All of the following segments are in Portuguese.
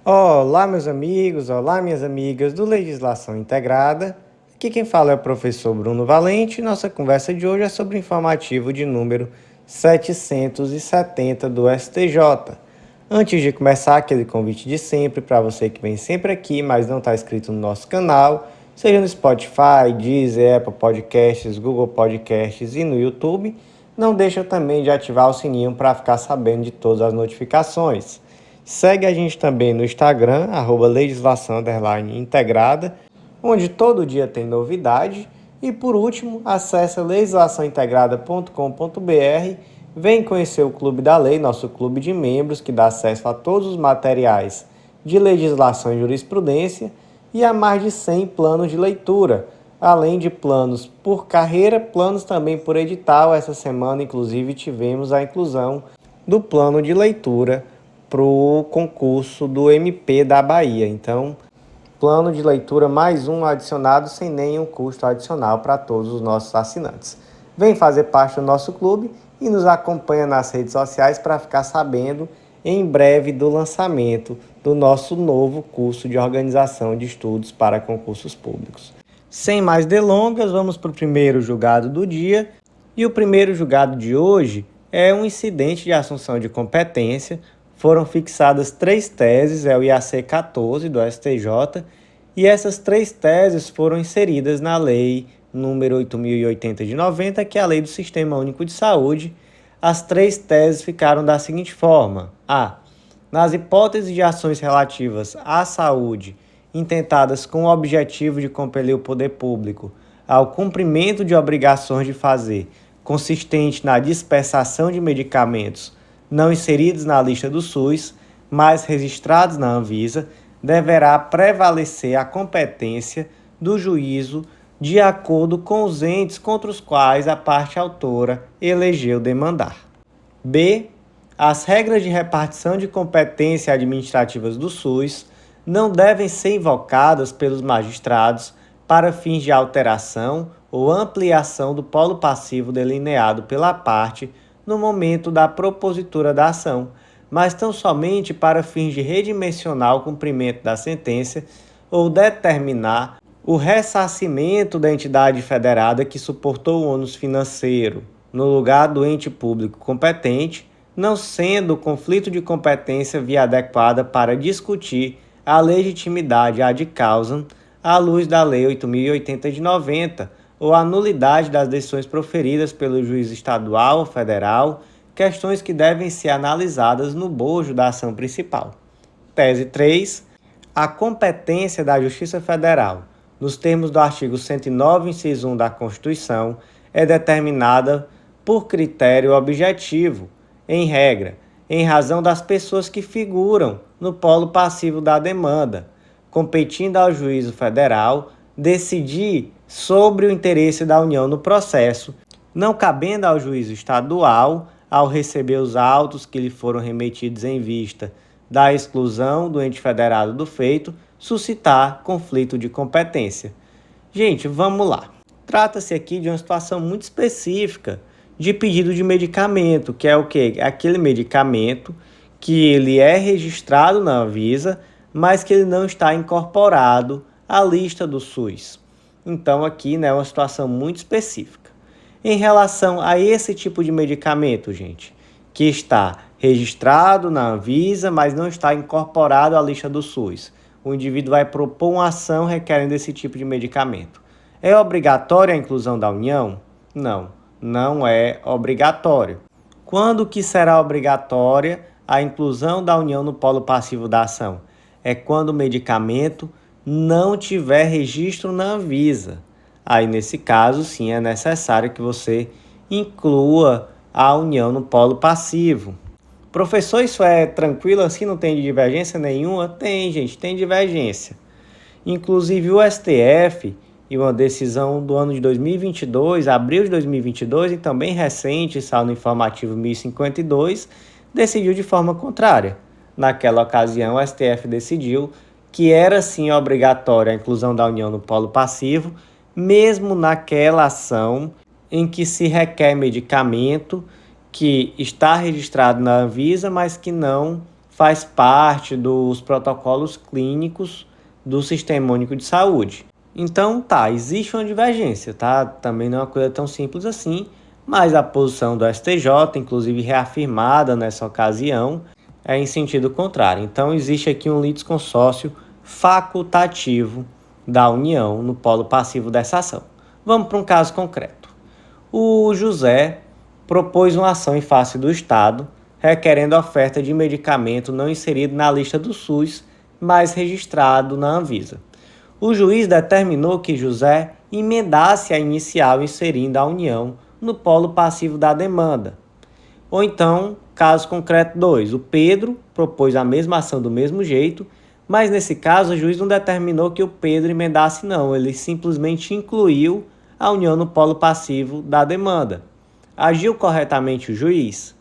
Olá, meus amigos, olá, minhas amigas do Legislação Integrada. Aqui quem fala é o professor Bruno Valente e nossa conversa de hoje é sobre o informativo de número 770 do STJ. Antes de começar, aquele convite de sempre para você que vem sempre aqui, mas não está inscrito no nosso canal, seja no Spotify, Deezer, Apple Podcasts, Google Podcasts e no YouTube, não deixa também de ativar o sininho para ficar sabendo de todas as notificações. Segue a gente também no Instagram, @legislação_integrada, onde todo dia tem novidade. E por último, acesse legislaçãointegrada.com.br, vem conhecer o Clube da Lei, nosso clube de membros, que dá acesso a todos os materiais de legislação e jurisprudência e a mais de 100 planos de leitura, além de planos por carreira, planos também por edital. Essa semana, inclusive, tivemos a inclusão do plano de leitura para o concurso do MP da Bahia. Então, plano de leitura mais um adicionado sem nenhum custo adicional para todos os nossos assinantes. Vem fazer parte do nosso clube e nos acompanha nas redes sociais para ficar sabendo em breve do lançamento do nosso novo curso de organização de estudos para concursos públicos. Sem mais delongas, vamos para o primeiro julgado do dia. E o primeiro julgado de hoje é um incidente de assunção de competência. Foram fixadas 3 teses, é o IAC 14 do STJ, e essas 3 teses foram inseridas na Lei número 8.080 de 90, que é a Lei do Sistema Único de Saúde. As 3 teses ficaram da seguinte forma: A. Nas hipóteses de ações relativas à saúde, intentadas com o objetivo de compelir o poder público ao cumprimento de obrigações de fazer, consistente na dispensação de medicamentos não inseridos na lista do SUS, mas registrados na Anvisa, deverá prevalecer a competência do juízo de acordo com os entes contra os quais a parte autora elegeu demandar. B. As regras de repartição de competência administrativas do SUS não devem ser invocadas pelos magistrados para fins de alteração ou ampliação do polo passivo delineado pela parte no momento da propositura da ação, mas tão somente para fins de redimensionar o cumprimento da sentença ou determinar o ressarcimento da entidade federada que suportou o ônus financeiro no lugar do ente público competente, não sendo o conflito de competência via adequada para discutir a legitimidade ad causam à luz da Lei 8.080 de 90, ou a nulidade das decisões proferidas pelo juiz estadual ou federal, questões que devem ser analisadas no bojo da ação principal. Tese 3. A competência da Justiça Federal, nos termos do artigo 109, inciso 1 da Constituição, é determinada por critério objetivo, em regra, em razão das pessoas que figuram no polo passivo da demanda, competindo ao juízo federal decidir sobre o interesse da União no processo, não cabendo ao juízo estadual, ao receber os autos que lhe foram remetidos em vista da exclusão do ente federado do feito, suscitar conflito de competência. Gente, vamos lá. Trata-se aqui de uma situação muito específica de pedido de medicamento, que é o quê? Aquele medicamento que ele é registrado na Anvisa, mas que ele não está incorporado à lista do SUS. Então aqui, é uma situação muito específica. Em relação a esse tipo de medicamento, gente, que está registrado na Anvisa, mas não está incorporado à lista do SUS, o indivíduo vai propor uma ação requerendo esse tipo de medicamento. É obrigatória a inclusão da União? Não, não é obrigatório. Quando que será obrigatória a inclusão da União no polo passivo da ação? É quando o medicamento não tiver registro na Anvisa. Aí, nesse caso, sim, é necessário que você inclua a União no polo passivo. Professor, isso é tranquilo assim? Não tem divergência nenhuma? Tem, gente, tem divergência. Inclusive, o STF, em uma decisão do ano de 2022, abril de 2022, e também recente, saiu no informativo 1052, decidiu de forma contrária. Naquela ocasião, o STF decidiu que era sim obrigatória a inclusão da União no polo passivo, mesmo naquela ação em que se requer medicamento que está registrado na Anvisa, mas que não faz parte dos protocolos clínicos do Sistema Único de Saúde. Então, existe uma divergência, Também não é uma coisa tão simples assim, mas a posição do STJ, inclusive reafirmada nessa ocasião, é em sentido contrário. Então, existe aqui um litisconsórcio facultativo da União no polo passivo dessa ação. Vamos para um caso concreto. O José propôs uma ação em face do Estado, requerendo a oferta de medicamento não inserido na lista do SUS, mas registrado na Anvisa. O juiz determinou que José emendasse a inicial inserindo a União no polo passivo da demanda. Ou então, caso concreto 2, o Pedro propôs a mesma ação do mesmo jeito, mas nesse caso o juiz não determinou que o Pedro emendasse não, ele simplesmente incluiu a União no polo passivo da demanda. Agiu corretamente o juiz?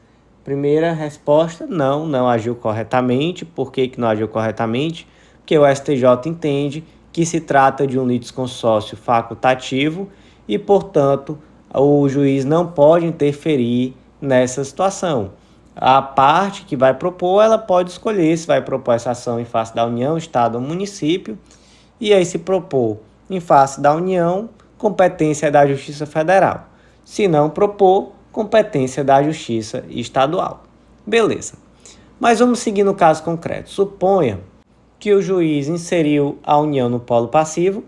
Primeira resposta, não agiu corretamente. Por que não agiu corretamente? Porque o STJ entende que se trata de um litisconsórcio facultativo e, portanto, o juiz não pode interferir nessa situação. A parte que vai propor, ela pode escolher se vai propor essa ação em face da União, Estado ou município, e aí se propor em face da União, competência da Justiça Federal. Se não propor, competência da Justiça Estadual. Beleza. Mas vamos seguir no caso concreto. Suponha que o juiz inseriu a União no polo passivo,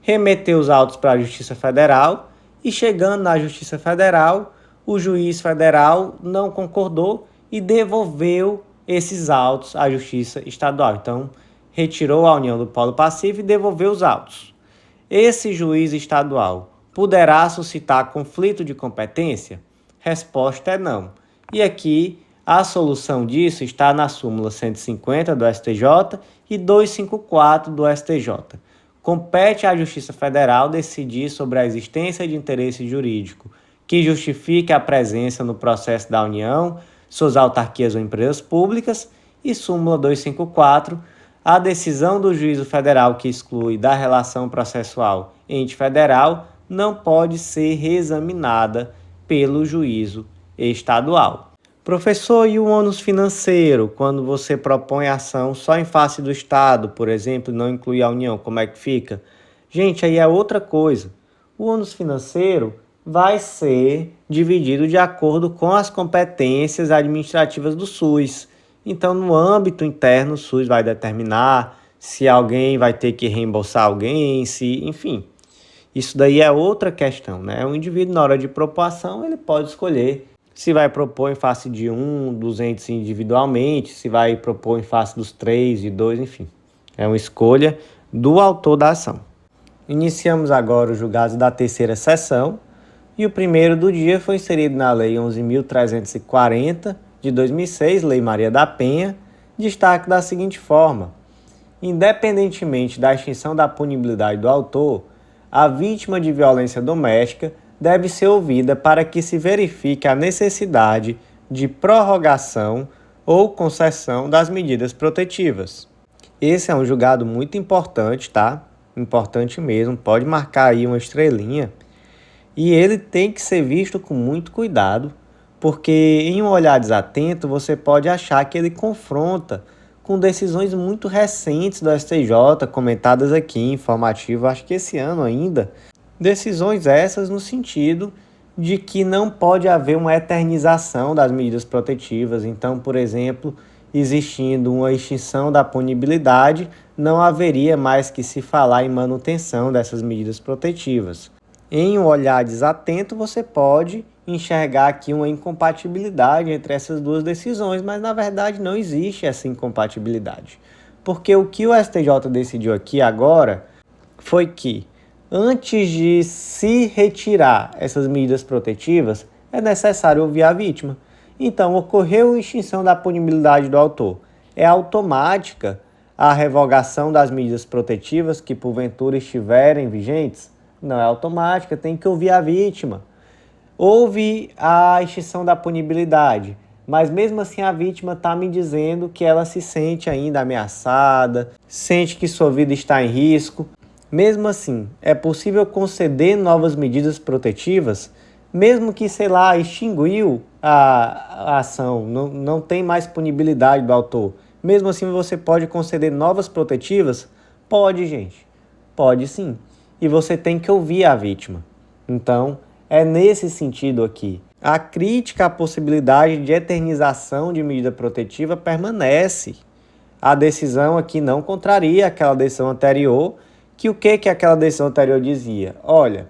remeteu os autos para a Justiça Federal e, chegando na Justiça Federal, o juiz federal não concordou e devolveu esses autos à Justiça Estadual. Então, retirou a União do polo passivo e devolveu os autos. Esse juiz estadual poderá suscitar conflito de competência? Resposta é não. E aqui a solução disso está na súmula 150 do STJ e 254 do STJ. Compete à Justiça Federal decidir sobre a existência de interesse jurídico que justifique a presença no processo da União, suas autarquias ou empresas públicas, e súmula 254, a decisão do juízo federal que exclui da relação processual ente federal não pode ser reexaminada pelo juízo estadual. Professor, e o ônus financeiro, quando você propõe ação só em face do Estado, por exemplo, não inclui a União, como é que fica? Gente, aí é outra coisa. O ônus financeiro vai ser dividido de acordo com as competências administrativas do SUS. Então, no âmbito interno, o SUS vai determinar se alguém vai ter que reembolsar alguém, enfim. Isso daí é outra questão, né? O indivíduo, na hora de propor ação, ele pode escolher se vai propor em face de um dos entes individualmente, se vai propor em face dos 3 e 2, enfim. É uma escolha do autor da ação. Iniciamos agora os julgados da terceira sessão e o primeiro do dia foi inserido na Lei 11.340 de 2006, Lei Maria da Penha, destaque da seguinte forma: independentemente da extinção da punibilidade do autor, a vítima de violência doméstica deve ser ouvida para que se verifique a necessidade de prorrogação ou concessão das medidas protetivas. Esse é um julgado muito importante, Importante mesmo, pode marcar aí uma estrelinha. E ele tem que ser visto com muito cuidado, porque em um olhar desatento você pode achar que ele confronta com decisões muito recentes do STJ, comentadas aqui em informativo, acho que esse ano ainda. Decisões essas no sentido de que não pode haver uma eternização das medidas protetivas. Então, por exemplo, existindo uma extinção da punibilidade, não haveria mais que se falar em manutenção dessas medidas protetivas. Em um olhar desatento, você pode enxergar aqui uma incompatibilidade entre essas duas decisões, mas na verdade não existe essa incompatibilidade. Porque o que o STJ decidiu aqui agora foi que, antes de se retirar essas medidas protetivas, é necessário ouvir a vítima. Então, ocorreu a extinção da punibilidade do autor. É automática a revogação das medidas protetivas que porventura estiverem vigentes? Não é automática, tem que ouvir a vítima. Houve a extinção da punibilidade, mas mesmo assim a vítima está me dizendo que ela se sente ainda ameaçada, sente que sua vida está em risco. Mesmo assim, é possível conceder novas medidas protetivas, mesmo que, extinguiu a ação, não tem mais punibilidade do autor. Mesmo assim, você pode conceder novas protetivas? Pode, gente. Pode sim. E você tem que ouvir a vítima. Então, é nesse sentido aqui. A crítica à possibilidade de eternização de medida protetiva permanece. A decisão aqui não contraria aquela decisão anterior, que aquela decisão anterior dizia? Olha,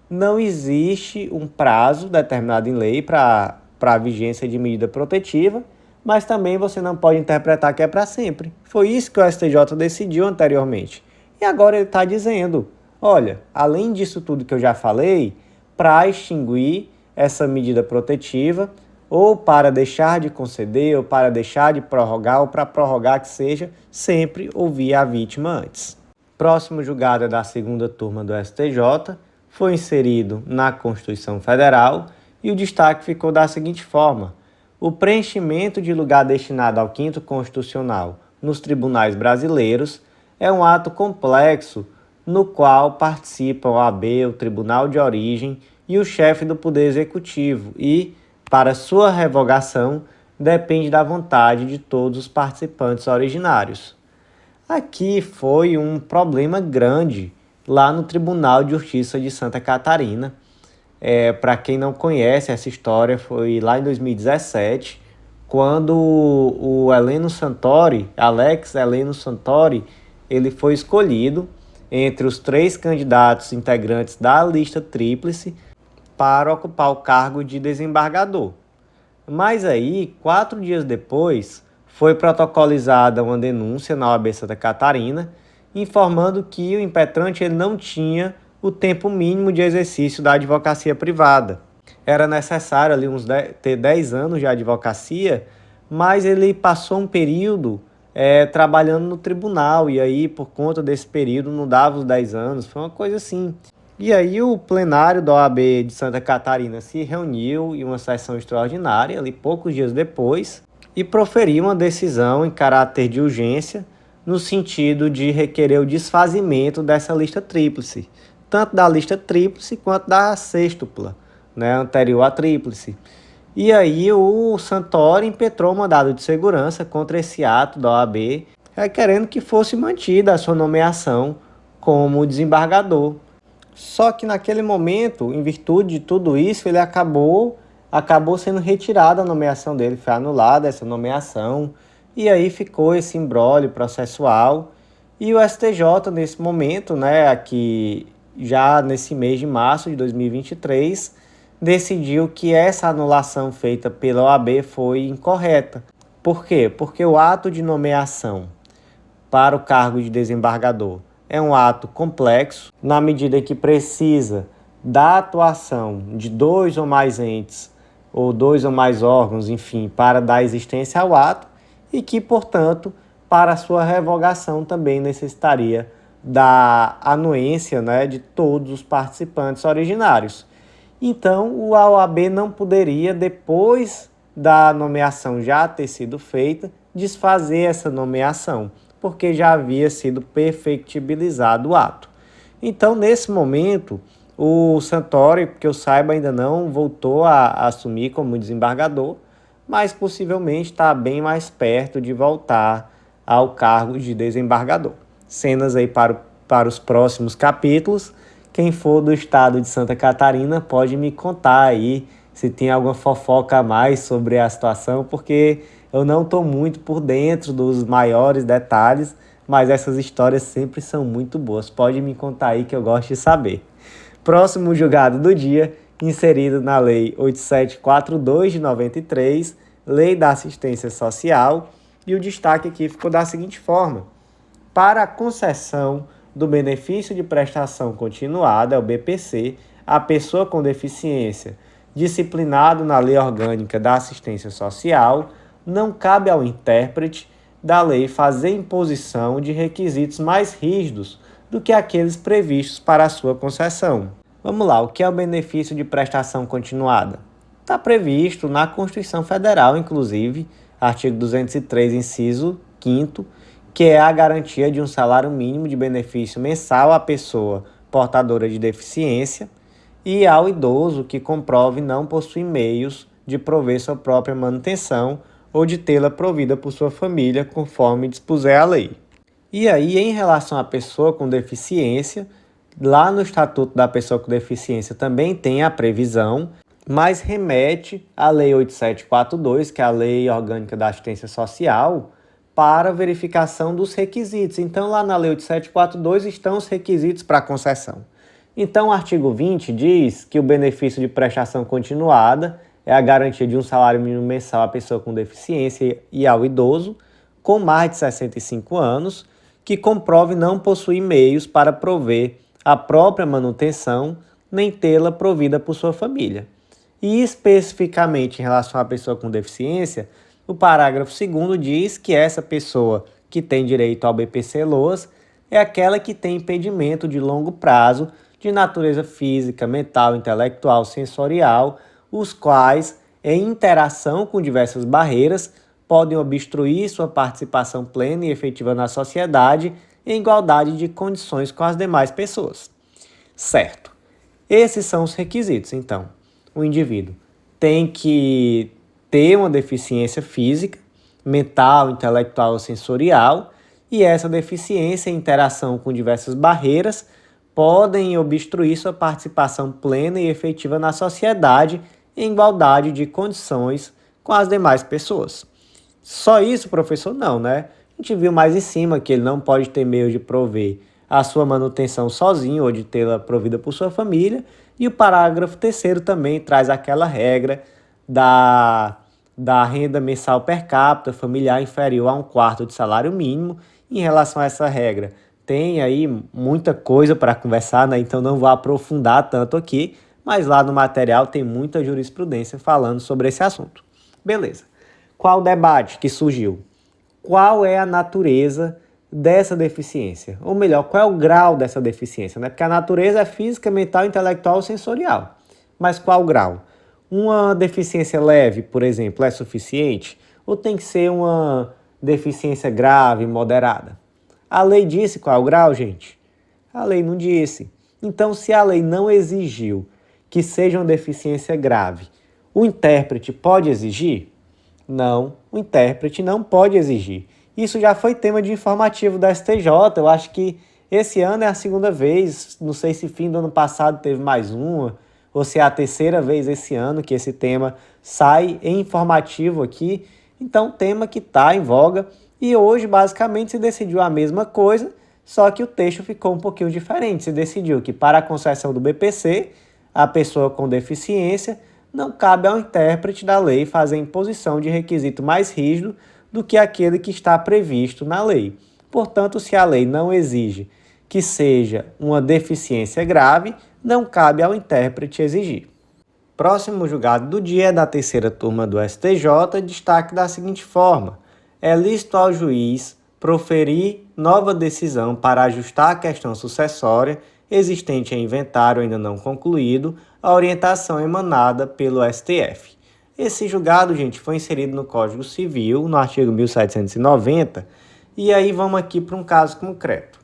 não existe um prazo determinado em lei para a vigência de medida protetiva, mas também você não pode interpretar que é para sempre. Foi isso que o STJ decidiu anteriormente. E agora ele está dizendo, olha, além disso tudo que eu já falei, para extinguir essa medida protetiva, ou para deixar de conceder, ou para deixar de prorrogar, ou para prorrogar que seja, sempre ouvir a vítima antes. Próximo julgado é da segunda turma do STJ, foi inserido na Constituição Federal e o destaque ficou da seguinte forma: o preenchimento de lugar destinado ao quinto constitucional nos tribunais brasileiros é um ato complexo no qual participam a OAB, o Tribunal de Origem e o chefe do Poder Executivo e, para sua revogação, depende da vontade de todos os participantes originários. Aqui foi um problema grande lá no Tribunal de Justiça de Santa Catarina. Para quem não conhece essa história, foi lá em 2017, quando o Alex Heleno Santori, ele foi escolhido entre os 3 candidatos integrantes da lista tríplice para ocupar o cargo de desembargador. Mas aí, 4 dias depois, foi protocolizada uma denúncia na OAB Santa Catarina, informando que o impetrante ele não tinha o tempo mínimo de exercício da advocacia privada. Era necessário ali ter 10 anos de advocacia, mas ele passou um período trabalhando no tribunal, e aí, por conta desse período, não dava os 10 anos, foi uma coisa assim. E aí o plenário da OAB de Santa Catarina se reuniu em uma sessão extraordinária, ali poucos dias depois, e proferiu uma decisão em caráter de urgência, no sentido de requerer o desfazimento dessa lista tríplice, tanto da lista tríplice quanto da sêxtupla, anterior à tríplice. E aí o Santori impetrou um mandado de segurança contra esse ato da OAB, requerendo que fosse mantida a sua nomeação como desembargador. Só que naquele momento, em virtude de tudo isso, ele acabou sendo retirada a nomeação dele, foi anulada essa nomeação, e aí ficou esse imbróglio processual. E o STJ, nesse momento, aqui já nesse mês de março de 2023, decidiu que essa anulação feita pela OAB foi incorreta. Por quê? Porque o ato de nomeação para o cargo de desembargador é um ato complexo, na medida que precisa da atuação de 2 ou mais entes, ou 2 ou mais órgãos, enfim, para dar existência ao ato, e que, portanto, para sua revogação também necessitaria da anuência de todos os participantes originários. Então, o OAB não poderia, depois da nomeação já ter sido feita, desfazer essa nomeação, porque já havia sido perfectibilizado o ato. Então, nesse momento, o Santori, que eu saiba, ainda não voltou a assumir como desembargador, mas possivelmente está bem mais perto de voltar ao cargo de desembargador. Cenas aí para os próximos capítulos. Quem for do estado de Santa Catarina pode me contar aí se tem alguma fofoca a mais sobre a situação, porque eu não estou muito por dentro dos maiores detalhes, mas essas histórias sempre são muito boas. Pode me contar aí que eu gosto de saber. Próximo julgado do dia, inserido na Lei 8742 de 93, Lei da Assistência Social, e o destaque aqui ficou da seguinte forma: para a concessão do benefício de prestação continuada, o BPC, a pessoa com deficiência, disciplinado na Lei Orgânica da Assistência Social, não cabe ao intérprete da lei fazer imposição de requisitos mais rígidos do que aqueles previstos para a sua concessão. Vamos lá, o que é o benefício de prestação continuada? Está previsto na Constituição Federal, inclusive, artigo 203, inciso 5º, que é a garantia de um salário mínimo de benefício mensal à pessoa portadora de deficiência e ao idoso que comprove não possuir meios de prover sua própria manutenção ou de tê-la provida por sua família, conforme dispuser a lei. E aí, em relação à pessoa com deficiência, lá no Estatuto da Pessoa com Deficiência também tem a previsão, mas remete à Lei 8742, que é a Lei Orgânica da Assistência Social, para verificação dos requisitos. Então, lá na Lei 8742 estão os requisitos para a concessão. Então, o artigo 20 diz que o benefício de prestação continuada é a garantia de um salário mínimo mensal à pessoa com deficiência e ao idoso com mais de 65 anos, que comprove não possuir meios para prover a própria manutenção, nem tê-la provida por sua família. E especificamente em relação à pessoa com deficiência, o parágrafo 2º diz que essa pessoa que tem direito ao BPC-Loas é aquela que tem impedimento de longo prazo de natureza física, mental, intelectual, sensorial, os quais, em interação com diversas barreiras, podem obstruir sua participação plena e efetiva na sociedade em igualdade de condições com as demais pessoas. Certo. Esses são os requisitos, então. O indivíduo tem que ter uma deficiência física, mental, intelectual ou sensorial, e essa deficiência em interação com diversas barreiras podem obstruir sua participação plena e efetiva na sociedade em igualdade de condições com as demais pessoas. Só isso, professor? Não, né? A gente viu mais em cima que ele não pode ter meio de prover a sua manutenção sozinho ou de tê-la provida por sua família. E o parágrafo 3º também traz aquela regra da renda mensal per capita familiar inferior a 1/4 de salário mínimo. Em relação a essa regra, tem aí muita coisa para conversar, né? Então não vou aprofundar tanto aqui, mas lá no material tem muita jurisprudência falando sobre esse assunto. Beleza. Qual o debate que surgiu? Qual é a natureza dessa deficiência? Ou melhor, qual é o grau dessa deficiência? Né? Porque a natureza é física, mental, intelectual ou sensorial. Mas qual o grau? Uma deficiência leve, por exemplo, é suficiente? Ou tem que ser uma deficiência grave, moderada? A lei disse qual é o grau, gente? A lei não disse. Então, se a lei não exigiu que seja uma deficiência grave, o intérprete pode exigir? Não, o intérprete não pode exigir. Isso já foi tema de informativo da STJ, eu acho que esse ano é a 2ª vez, não sei se fim do ano passado teve mais uma, ou se é a 3ª vez esse ano que esse tema sai em informativo aqui. Então, tema que está em voga e hoje basicamente se decidiu a mesma coisa, só que o texto ficou um pouquinho diferente. Se decidiu que para a concessão do BPC, a pessoa com deficiência não cabe ao intérprete da lei fazer imposição de requisito mais rígido do que aquele que está previsto na lei. Portanto, se a lei não exige que seja uma deficiência grave, não cabe ao intérprete exigir. Próximo julgado do dia é da 3ª turma do STJ, destaque da seguinte forma: é lícito ao juiz proferir nova decisão para ajustar a questão sucessória existente em inventário ainda não concluído, a orientação emanada pelo STF. Esse julgado, gente, foi inserido no Código Civil, no artigo 1790, e aí vamos aqui para um caso concreto.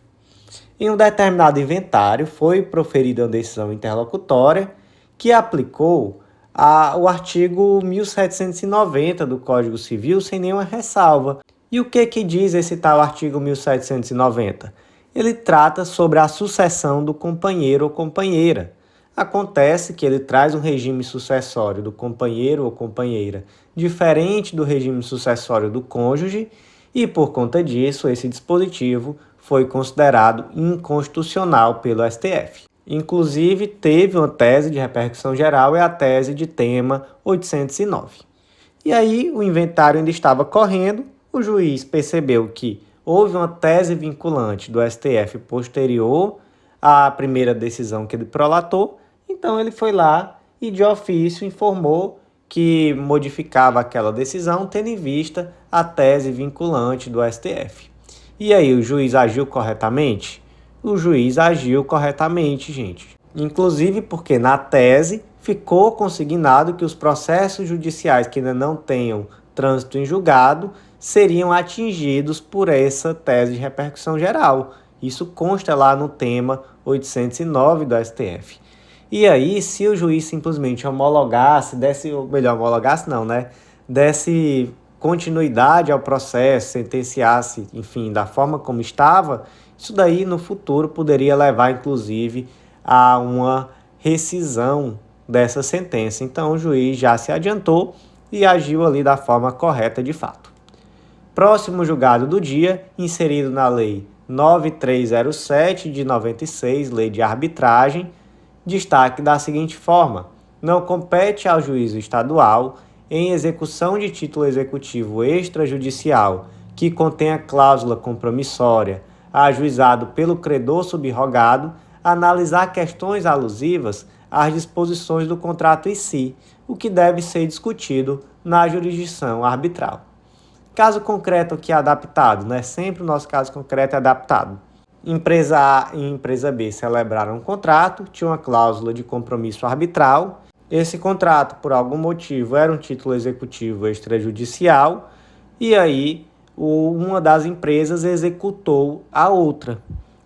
Em um determinado inventário foi proferida uma decisão interlocutória que aplicou o artigo 1790 do Código Civil sem nenhuma ressalva. E o que diz esse tal artigo 1790? Ele trata sobre a sucessão do companheiro ou companheira. Acontece que ele traz um regime sucessório do companheiro ou companheira diferente do regime sucessório do cônjuge e, por conta disso, esse dispositivo foi considerado inconstitucional pelo STF. Inclusive, teve uma tese de repercussão geral, é a tese de tema 809. E aí, o inventário ainda estava correndo, o juiz percebeu que houve uma tese vinculante do STF posterior à primeira decisão que ele prolatou, então ele foi lá e de ofício informou que modificava aquela decisão tendo em vista a tese vinculante do STF. E aí, o juiz agiu corretamente? O juiz agiu corretamente, gente. Inclusive porque na tese ficou consignado que os processos judiciais que ainda não tenham trânsito em julgado seriam atingidos por essa tese de repercussão geral. Isso consta lá no tema 809 do STF. E aí, se o juiz simplesmente homologasse, desse continuidade ao processo, sentenciasse, enfim, da forma como estava, isso daí no futuro poderia levar, inclusive, a uma rescisão dessa sentença. Então o juiz já se adiantou e agiu ali da forma correta de fato. Próximo julgado do dia, inserido na Lei 9307 de 96, Lei de Arbitragem, destaque da seguinte forma: não compete ao juízo estadual, em execução de título executivo extrajudicial que contenha cláusula compromissória, ajuizado pelo credor subrogado, analisar questões alusivas às disposições do contrato em si, o que deve ser discutido na jurisdição arbitral. Caso concreto aqui adaptado, né? Sempre o nosso caso concreto é adaptado. Empresa A e empresa B celebraram um contrato, tinha uma cláusula de compromisso arbitral. Esse contrato, por algum motivo, era um título executivo extrajudicial e aí uma das empresas executou a outra.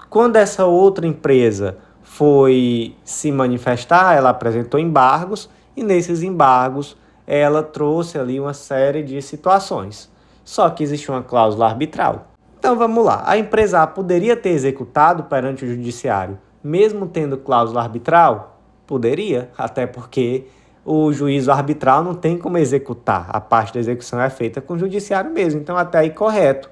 Quando essa outra empresa foi se manifestar, ela apresentou embargos e nesses embargos ela trouxe ali uma série de situações. Só que existe uma cláusula arbitral. Então vamos lá, a empresa A poderia ter executado perante o judiciário, mesmo tendo cláusula arbitral? Poderia, até porque o juízo arbitral não tem como executar, a parte da execução é feita com o judiciário mesmo, então até aí correto.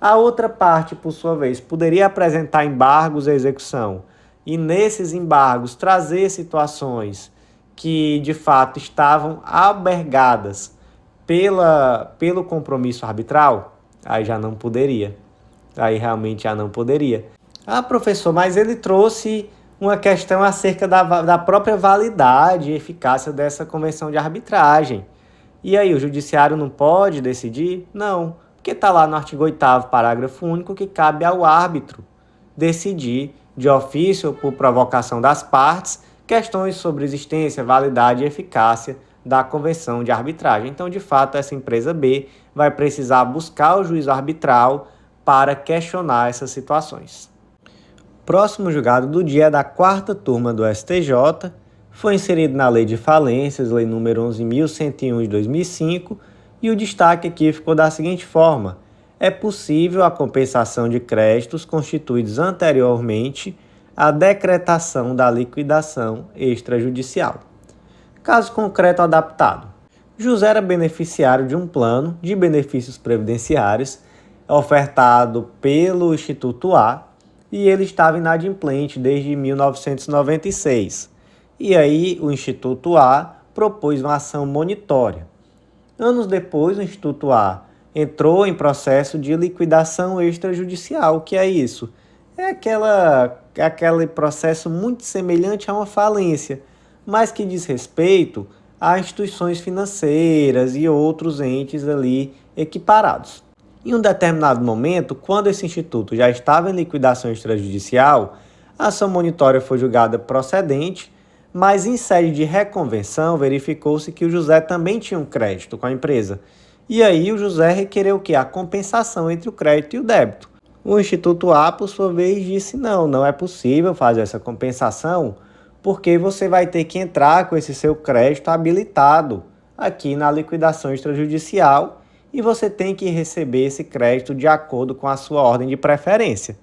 A outra parte, por sua vez, poderia apresentar embargos à execução e nesses embargos trazer situações que de fato estavam albergadas pelo compromisso arbitral, aí já não poderia. Aí realmente já não poderia. Ah, professor, mas ele trouxe uma questão acerca da própria validade e eficácia dessa convenção de arbitragem. E aí, o judiciário não pode decidir? Não, porque está lá no artigo 8º, parágrafo único, que cabe ao árbitro decidir, de ofício ou por provocação das partes, questões sobre existência, validade e eficácia da convenção de arbitragem. Então, de fato, essa empresa B vai precisar buscar o juízo arbitral para questionar essas situações. Próximo julgado do dia é da 4ª turma do STJ, foi inserido na Lei de Falências, Lei nº 11.101 de 2005, e o destaque aqui ficou da seguinte forma: é possível a compensação de créditos constituídos anteriormente à decretação da liquidação extrajudicial. Caso concreto adaptado. José era beneficiário de um plano de benefícios previdenciários ofertado pelo Instituto A e ele estava inadimplente desde 1996. E aí o Instituto A propôs uma ação monitória. Anos depois, o Instituto A entrou em processo de liquidação extrajudicial. O que é isso? É aquele processo muito semelhante a uma falência, mas que diz respeito a instituições financeiras e outros entes ali equiparados. Em um determinado momento, quando esse instituto já estava em liquidação extrajudicial, a ação monitória foi julgada procedente, mas em sede de reconvenção verificou-se que o José também tinha um crédito com a empresa. E aí o José requereu o quê? A compensação entre o crédito e o débito. O Instituto A, por sua vez, disse não é possível fazer essa compensação, porque você vai ter que entrar com esse seu crédito habilitado aqui na liquidação extrajudicial e você tem que receber esse crédito de acordo com a sua ordem de preferência.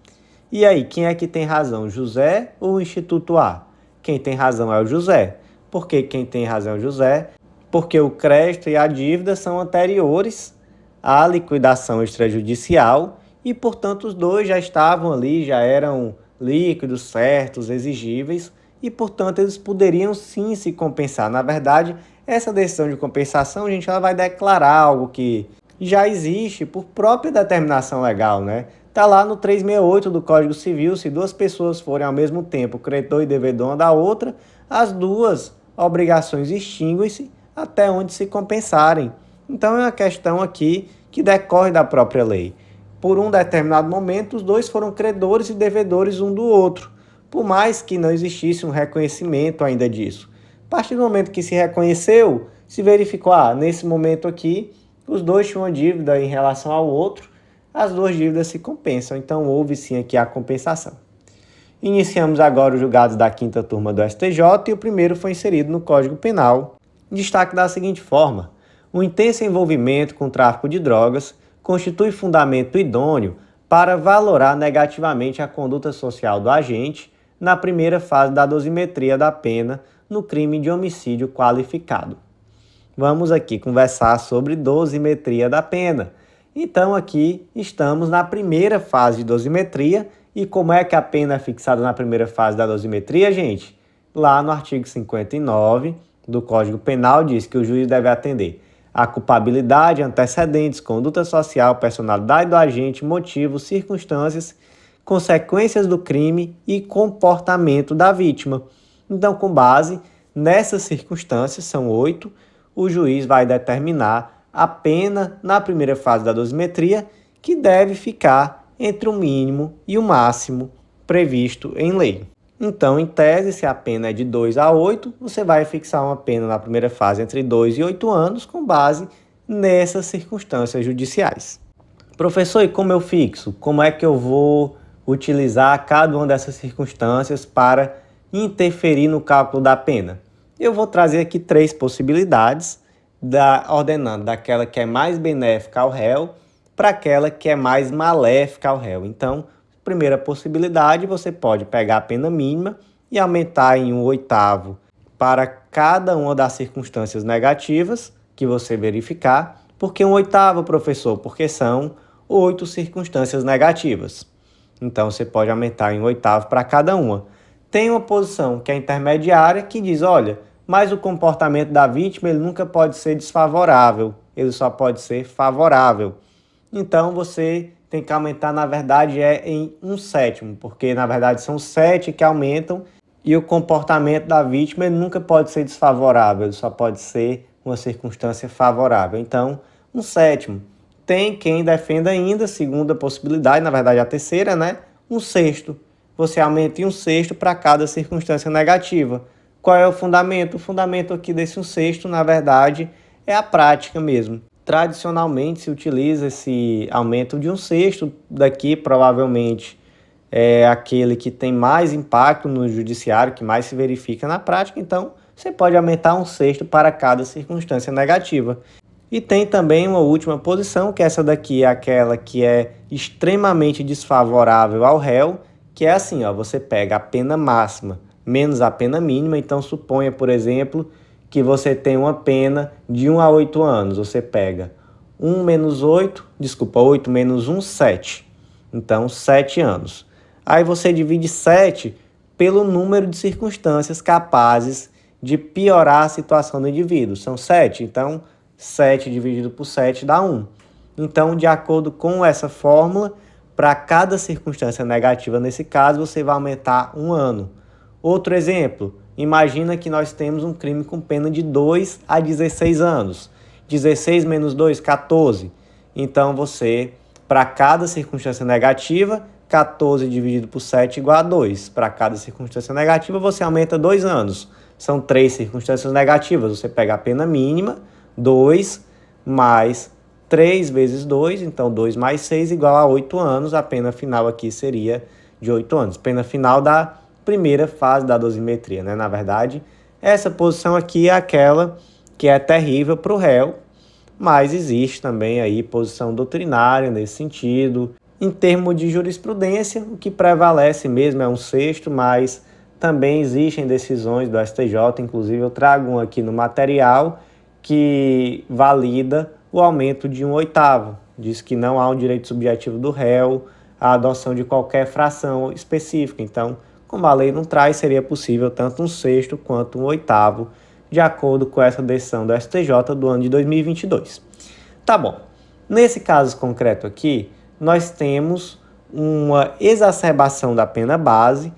E aí, quem é que tem razão, José ou o Instituto A? Quem tem razão é o José. Por que quem tem razão é o José? Porque o crédito e a dívida são anteriores à liquidação extrajudicial e, portanto, os dois já estavam ali, já eram líquidos, certos, exigíveis, e, portanto, eles poderiam sim se compensar. Na verdade, essa decisão de compensação, ela vai declarar algo que já existe por própria determinação legal, né? Está lá no 368 do Código Civil, se duas pessoas forem ao mesmo tempo credor e devedor uma da outra, as duas obrigações extinguem-se até onde se compensarem. Então, é uma questão aqui que decorre da própria lei. Por um determinado momento, os dois foram credores e devedores um do outro, por mais que não existisse um reconhecimento ainda disso. A partir do momento que se reconheceu, se verificou, nesse momento aqui, os dois tinham uma dívida em relação ao outro, as duas dívidas se compensam, então houve sim aqui a compensação. Iniciamos agora os julgados da 5ª turma do STJ e o primeiro foi inserido no Código Penal. Destaque da seguinte forma: o intenso envolvimento com o tráfico de drogas constitui fundamento idôneo para valorar negativamente a conduta social do agente na primeira fase da dosimetria da pena no crime de homicídio qualificado. Vamos aqui conversar sobre dosimetria da pena. Então aqui estamos na primeira fase de dosimetria. E como é que a pena é fixada na primeira fase da dosimetria, gente? Lá no artigo 59 do Código Penal diz que o juiz deve atender a culpabilidade, antecedentes, conduta social, personalidade do agente, motivos, circunstâncias, consequências do crime e comportamento da vítima. Então, com base nessas circunstâncias, são 8, o juiz vai determinar a pena na primeira fase da dosimetria, que deve ficar entre o mínimo e o máximo previsto em lei. Então, em tese, se a pena é de 2 a 8, você vai fixar uma pena na primeira fase entre 2 e 8 anos com base nessas circunstâncias judiciais. Professor, e como eu fixo? Como é que eu vou utilizar cada uma dessas circunstâncias para interferir no cálculo da pena? Eu vou trazer aqui 3 possibilidades, ordenando daquela que é mais benéfica ao réu para aquela que é mais maléfica ao réu. Então, primeira possibilidade, você pode pegar a pena mínima e aumentar em 1/8 para cada uma das circunstâncias negativas que você verificar. Por que 1/8, professor? Porque são 8 circunstâncias negativas. Então, você pode aumentar em 1/8 para cada uma. Tem uma posição que é intermediária que diz, olha, mas o comportamento da vítima ele nunca pode ser desfavorável, ele só pode ser favorável. Então, você tem que aumentar, na verdade, em 1/7, porque, na verdade, são 7 que aumentam e o comportamento da vítima ele nunca pode ser desfavorável, ele só pode ser uma circunstância favorável. Então, 1/7. Tem quem defenda ainda, segunda possibilidade, na verdade, a terceira, né? 1/6. Você aumenta em 1/6 para cada circunstância negativa. Qual é o fundamento? O fundamento aqui desse 1/6, na verdade, é a prática mesmo. Tradicionalmente se utiliza esse aumento de 1/6, daqui provavelmente é aquele que tem mais impacto no judiciário, que mais se verifica na prática, então você pode aumentar 1/6 para cada circunstância negativa. E tem também uma última posição, que essa daqui é aquela que é extremamente desfavorável ao réu, que é assim, ó, você pega a pena máxima menos a pena mínima, então suponha, por exemplo, que você tem uma pena de 1 a 8 anos, você pega 8 menos 1, 7. Então, 7 anos. Aí você divide 7 pelo número de circunstâncias capazes de piorar a situação do indivíduo. São 7, então 7 dividido por 7 dá 1. Então, de acordo com essa fórmula, para cada circunstância negativa nesse caso, você vai aumentar 1 ano. Outro exemplo, imagina que nós temos um crime com pena de 2 a 16 anos. 16 menos 2, 14. Então, você, para cada circunstância negativa, 14 dividido por 7 igual a 2. Para cada circunstância negativa, você aumenta 2 anos. São 3 circunstâncias negativas. Você pega a pena mínima, 2, mais 3 vezes 2, então 2 mais 6 igual a 8 anos. A pena final aqui seria de 8 anos. Pena final da primeira fase da dosimetria, né? Na verdade, essa posição aqui é aquela que é terrível para o réu, mas existe também aí posição doutrinária nesse sentido. Em termos de jurisprudência, o que prevalece mesmo é 1/6, mas também existem decisões do STJ, inclusive eu trago um aqui no material, que valida o aumento de 1/8. Diz que não há um direito subjetivo do réu à adoção de qualquer fração específica. Então, como a lei não traz, seria possível tanto 1/6 quanto 1/8, de acordo com essa decisão do STJ do ano de 2022. Tá bom. Nesse caso concreto aqui, nós temos uma exacerbação da pena base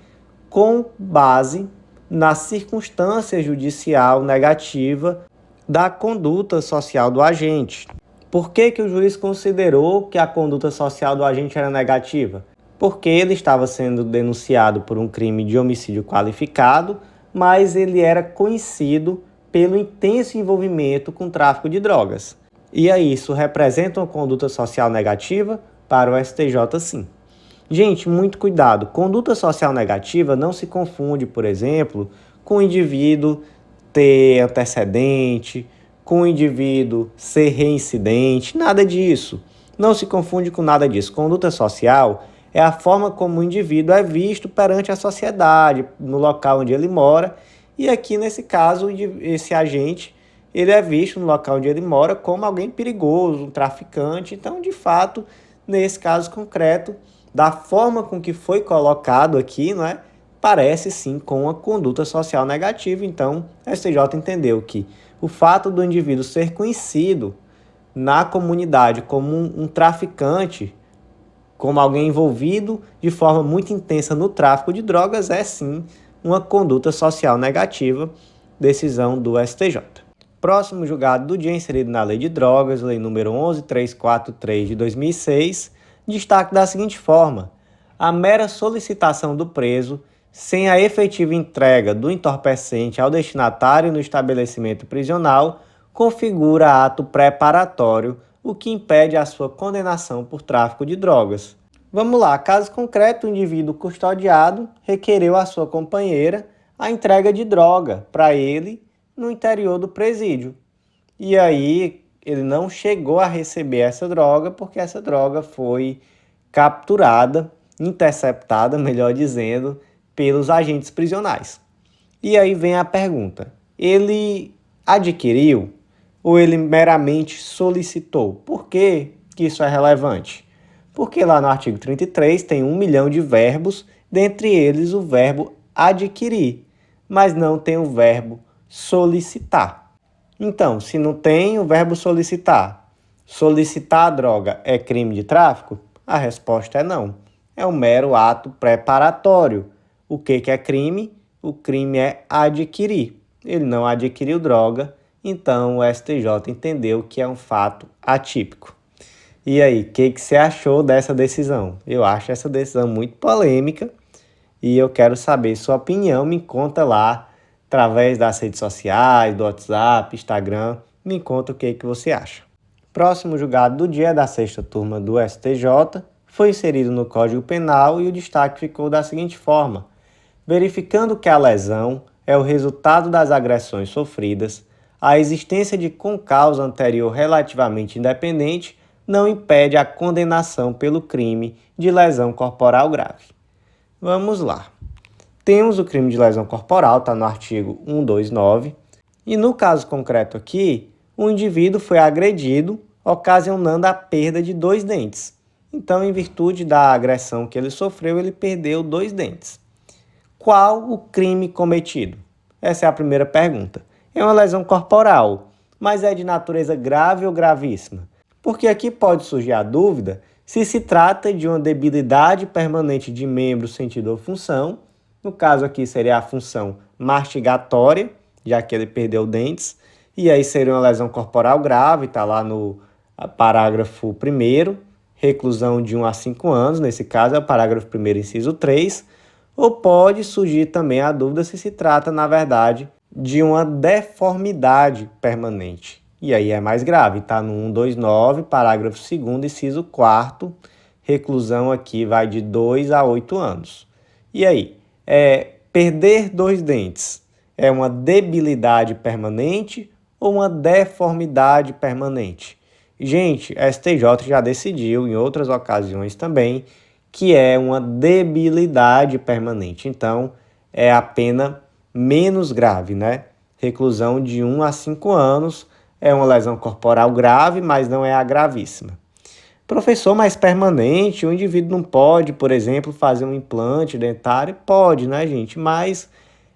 com base na circunstância judicial negativa da conduta social do agente. Por que o juiz considerou que a conduta social do agente era negativa? Porque ele estava sendo denunciado por um crime de homicídio qualificado, mas ele era conhecido pelo intenso envolvimento com tráfico de drogas. E aí, isso representa uma conduta social negativa? Para o STJ, sim. Gente, muito cuidado. Conduta social negativa não se confunde, por exemplo, com o indivíduo ter antecedente, com o indivíduo ser reincidente, nada disso. Não se confunde com nada disso. Conduta social é a forma como o indivíduo é visto perante a sociedade, no local onde ele mora, e aqui nesse caso, esse agente, ele é visto no local onde ele mora como alguém perigoso, um traficante. Então, de fato, nesse caso concreto, da forma com que foi colocado aqui, não é? Parece sim com uma conduta social negativa. Então, a STJ entendeu que o fato do indivíduo ser conhecido na comunidade como um traficante, como alguém envolvido de forma muito intensa no tráfico de drogas, é sim uma conduta social negativa, decisão do STJ. Próximo julgado do dia inserido na Lei de Drogas, Lei número 11.343 de 2006, destaque da seguinte forma: a mera solicitação do preso, sem a efetiva entrega do entorpecente ao destinatário no estabelecimento prisional, configura ato preparatório, o que impede a sua condenação por tráfico de drogas. Vamos lá, caso concreto, o indivíduo custodiado requereu à sua companheira a entrega de droga para ele no interior do presídio. E aí ele não chegou a receber essa droga porque essa droga foi capturada, interceptada, melhor dizendo, pelos agentes prisionais. E aí vem a pergunta: ele adquiriu ou ele meramente solicitou? Por que isso é relevante? Porque lá no artigo 33 tem 1 milhão de verbos, dentre eles o verbo adquirir, mas não tem o verbo solicitar. Então, se não tem o verbo solicitar, solicitar a droga é crime de tráfico? A resposta é não. É um mero ato preparatório. O que é crime? O crime é adquirir. Ele não adquiriu droga, então o STJ entendeu que é um fato atípico. E aí, o que você achou dessa decisão? Eu acho essa decisão muito polêmica e eu quero saber sua opinião. Me conta lá, através das redes sociais, do WhatsApp, Instagram. Me conta o que você acha. Próximo julgado do dia da sexta turma do STJ foi inserido no Código Penal e o destaque ficou da seguinte forma: verificando que a lesão é o resultado das agressões sofridas, a existência de concausa anterior relativamente independente não impede a condenação pelo crime de lesão corporal grave. Vamos lá. Temos o crime de lesão corporal, está no artigo 129, e no caso concreto aqui, o indivíduo foi agredido, ocasionando a perda de 2 dentes. Então, em virtude da agressão que ele sofreu, ele perdeu 2 dentes. Qual o crime cometido? Essa é a primeira pergunta. É uma lesão corporal, mas é de natureza grave ou gravíssima? Porque aqui pode surgir a dúvida se trata de uma debilidade permanente de membro, sentido ou função. No caso aqui seria a função mastigatória, já que ele perdeu dentes. E aí seria uma lesão corporal grave, está lá no parágrafo 1º, reclusão de 1 a 5 anos, nesse caso é o parágrafo 1º, inciso 3. Ou pode surgir também a dúvida se trata, na verdade, de uma deformidade permanente. E aí é mais grave, está no 129, parágrafo 2º, inciso 4º, reclusão aqui vai de 2 a 8 anos. E aí, perder 2 dentes é uma debilidade permanente ou uma deformidade permanente? Gente, a STJ já decidiu em outras ocasiões também que é uma debilidade permanente. Então, é a pena menos grave, né? Reclusão de 1 a 5 anos, é uma lesão corporal grave, mas não é a gravíssima. Professor, mas permanente, o indivíduo não pode, por exemplo, fazer um implante dentário? Pode, né, gente? Mas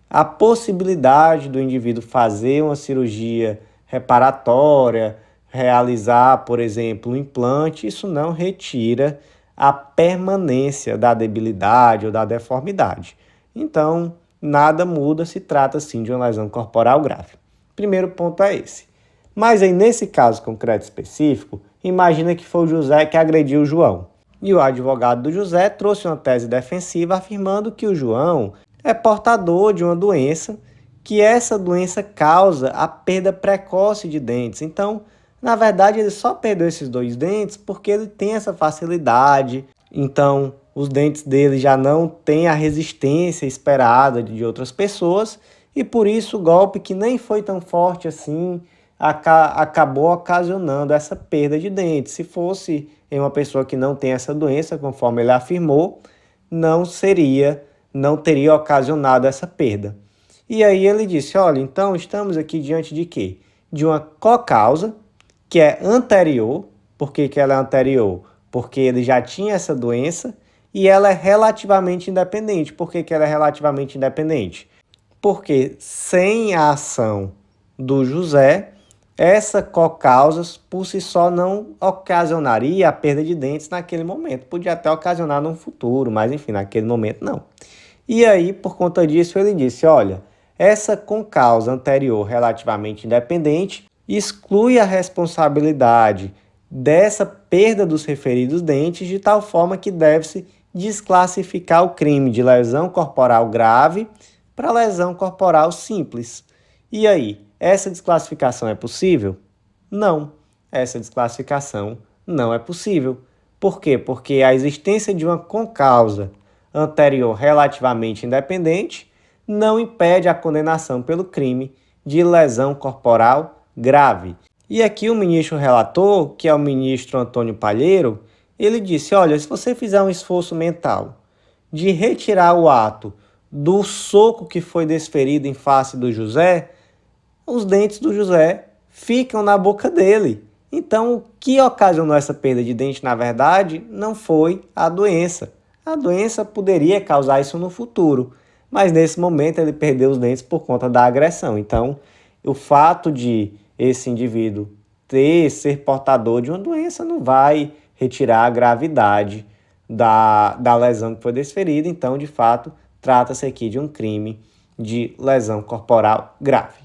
a possibilidade do indivíduo fazer uma cirurgia reparatória, realizar, por exemplo, um implante, isso não retira a permanência da debilidade ou da deformidade. Então, nada muda, se trata sim de uma lesão corporal grave. Primeiro ponto é esse. Mas aí, nesse caso concreto específico, imagina que foi o José que agrediu o João. E o advogado do José trouxe uma tese defensiva afirmando que o João é portador de uma doença, que essa doença causa a perda precoce de dentes. Então, na verdade, ele só perdeu esses 2 dentes porque ele tem essa facilidade. Então, os dentes dele já não têm a resistência esperada de outras pessoas e por isso o golpe, que nem foi tão forte assim, acabou ocasionando essa perda de dentes. Se fosse em uma pessoa que não tem essa doença, conforme ele afirmou, não teria ocasionado essa perda. E aí ele disse, olha, então estamos aqui diante de quê? De uma cocausa, que é anterior. Por que ela é anterior? Porque ele já tinha essa doença e ela é relativamente independente. Por que ela é relativamente independente? Porque sem a ação do José, essa cocausa por si só não ocasionaria a perda de dentes naquele momento. Podia até ocasionar no futuro, mas enfim, naquele momento não. E aí, por conta disso, ele disse, olha, essa concausa anterior relativamente independente exclui a responsabilidade dessa perda dos referidos dentes de tal forma que deve-se desclassificar o crime de lesão corporal grave para lesão corporal simples. E aí, essa desclassificação é possível? Não, essa desclassificação não é possível. Por quê? Porque a existência de uma concausa anterior relativamente independente não impede a condenação pelo crime de lesão corporal grave. E aqui o ministro relator, que é o ministro Antônio Palheiro, ele disse, olha, se você fizer um esforço mental de retirar o ato do soco que foi desferido em face do José, os dentes do José ficam na boca dele. Então, o que ocasionou essa perda de dente, na verdade, não foi a doença. A doença poderia causar isso no futuro, mas nesse momento ele perdeu os dentes por conta da agressão. Então, o fato de esse indivíduo ser portador de uma doença não vai retirar a gravidade da lesão que foi desferida. Então, de fato, trata-se aqui de um crime de lesão corporal grave.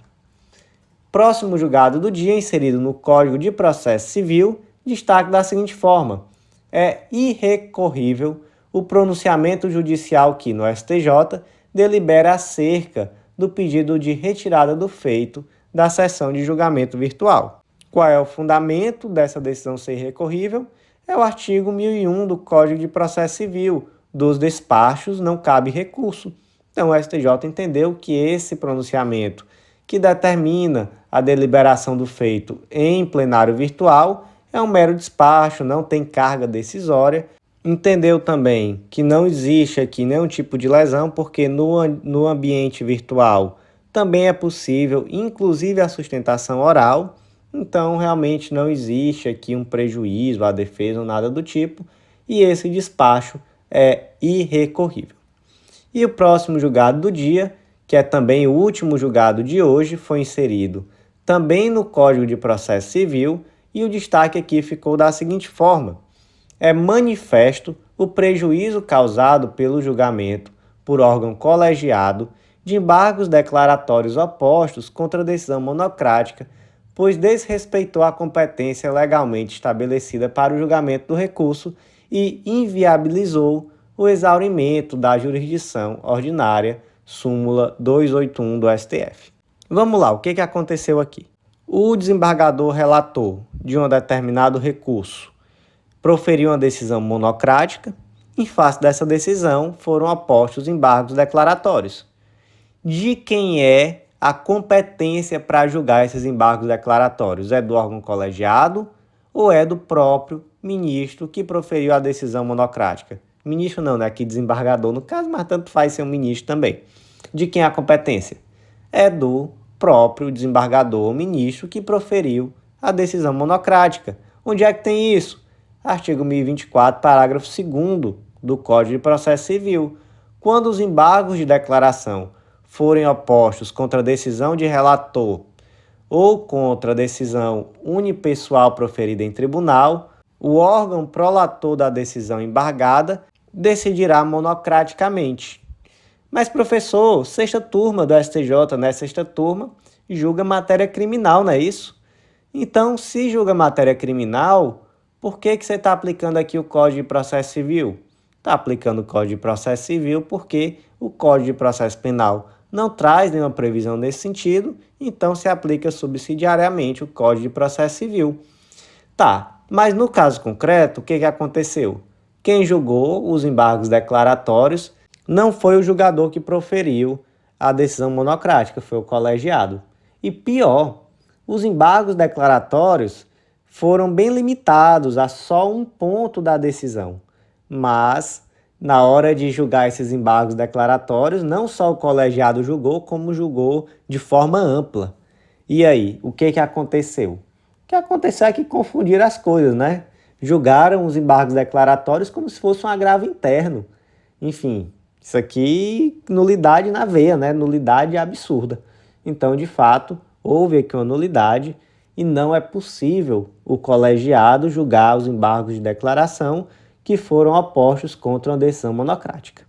Próximo julgado do dia, inserido no Código de Processo Civil, destaque da seguinte forma: é irrecorrível o pronunciamento judicial que, no STJ, delibera acerca do pedido de retirada do feito da sessão de julgamento virtual. Qual é o fundamento dessa decisão ser irrecorrível? É o artigo 1001 do Código de Processo Civil. Dos despachos não cabe recurso. Então, o STJ entendeu que esse pronunciamento, que determina a deliberação do feito em plenário virtual, é um mero despacho, não tem carga decisória. Entendeu também que não existe aqui nenhum tipo de lesão, porque no ambiente virtual também é possível, inclusive a sustentação oral. Então, realmente não existe aqui um prejuízo à defesa ou nada do tipo, e esse despacho é irrecorrível. E o próximo julgado do dia, que é também o último julgado de hoje, foi inserido também no Código de Processo Civil, e o destaque aqui ficou da seguinte forma: é manifesto o prejuízo causado pelo julgamento por órgão colegiado de embargos declaratórios opostos contra a decisão monocrática, pois desrespeitou a competência legalmente estabelecida para o julgamento do recurso e inviabilizou o exaurimento da jurisdição ordinária, súmula 281 do STF. Vamos lá, o que aconteceu aqui? O desembargador relator de um determinado recurso proferiu uma decisão monocrática. Em face dessa decisão, foram opostos embargos declaratórios. De quem é a competência para julgar esses embargos declaratórios? É do órgão colegiado ou é do próprio ministro que proferiu a decisão monocrática? Ministro não, né? Aqui desembargador no caso, mas tanto faz ser um ministro também. De quem é a competência? É do próprio desembargador ou ministro que proferiu a decisão monocrática. Onde é que tem isso? Artigo 1024, parágrafo 2º do Código de Processo Civil. Quando os embargos de declaração forem opostos contra a decisão de relator ou contra a decisão unipessoal proferida em tribunal, o órgão prolator da decisão embargada decidirá monocraticamente. Mas, professor, sexta turma do STJ, né? Sexta turma, julga matéria criminal, não é isso? Então, se julga matéria criminal, por que você está aplicando aqui o Código de Processo Civil? Está aplicando o Código de Processo Civil porque o Código de Processo Penal não traz nenhuma previsão nesse sentido, então se aplica subsidiariamente o Código de Processo Civil. Tá, mas no caso concreto, o que aconteceu? Quem julgou os embargos declaratórios não foi o julgador que proferiu a decisão monocrática, foi o colegiado. E pior, Os embargos declaratórios foram bem limitados a só um ponto da decisão, mas na hora de julgar esses embargos declaratórios, não só o colegiado julgou, como julgou de forma ampla. E aí, o que aconteceu? O que aconteceu é que confundiram as coisas, né? Julgaram os embargos declaratórios como se fosse um agravo interno. Enfim, isso aqui, nulidade na veia, né? Nulidade absurda. Então, de fato, houve aqui uma nulidade e não é possível o colegiado julgar os embargos de declaração que foram opostos contra uma decisão monocrática.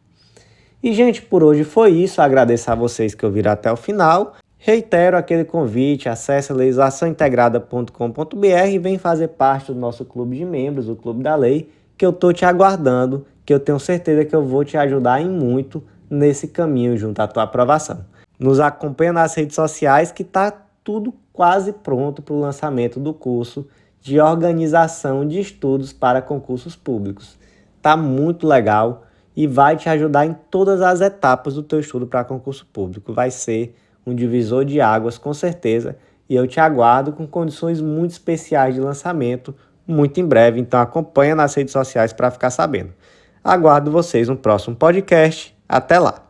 E, gente, por hoje foi isso. Agradeço a vocês que ouviram até o final. Reitero aquele convite, acesse legislaçãointegrada.com.br e vem fazer parte do nosso clube de membros, o Clube da Lei, que eu estou te aguardando, que eu tenho certeza que eu vou te ajudar em muito nesse caminho junto à tua aprovação. Nos acompanha nas redes sociais que está tudo quase pronto para o lançamento do curso de Organização de Estudos para Concursos Públicos. Está muito legal e vai te ajudar em todas as etapas do teu estudo para concurso público. Vai ser um divisor de águas, com certeza, e eu te aguardo com condições muito especiais de lançamento muito em breve, então acompanha nas redes sociais para ficar sabendo. Aguardo vocês no próximo podcast. Até lá!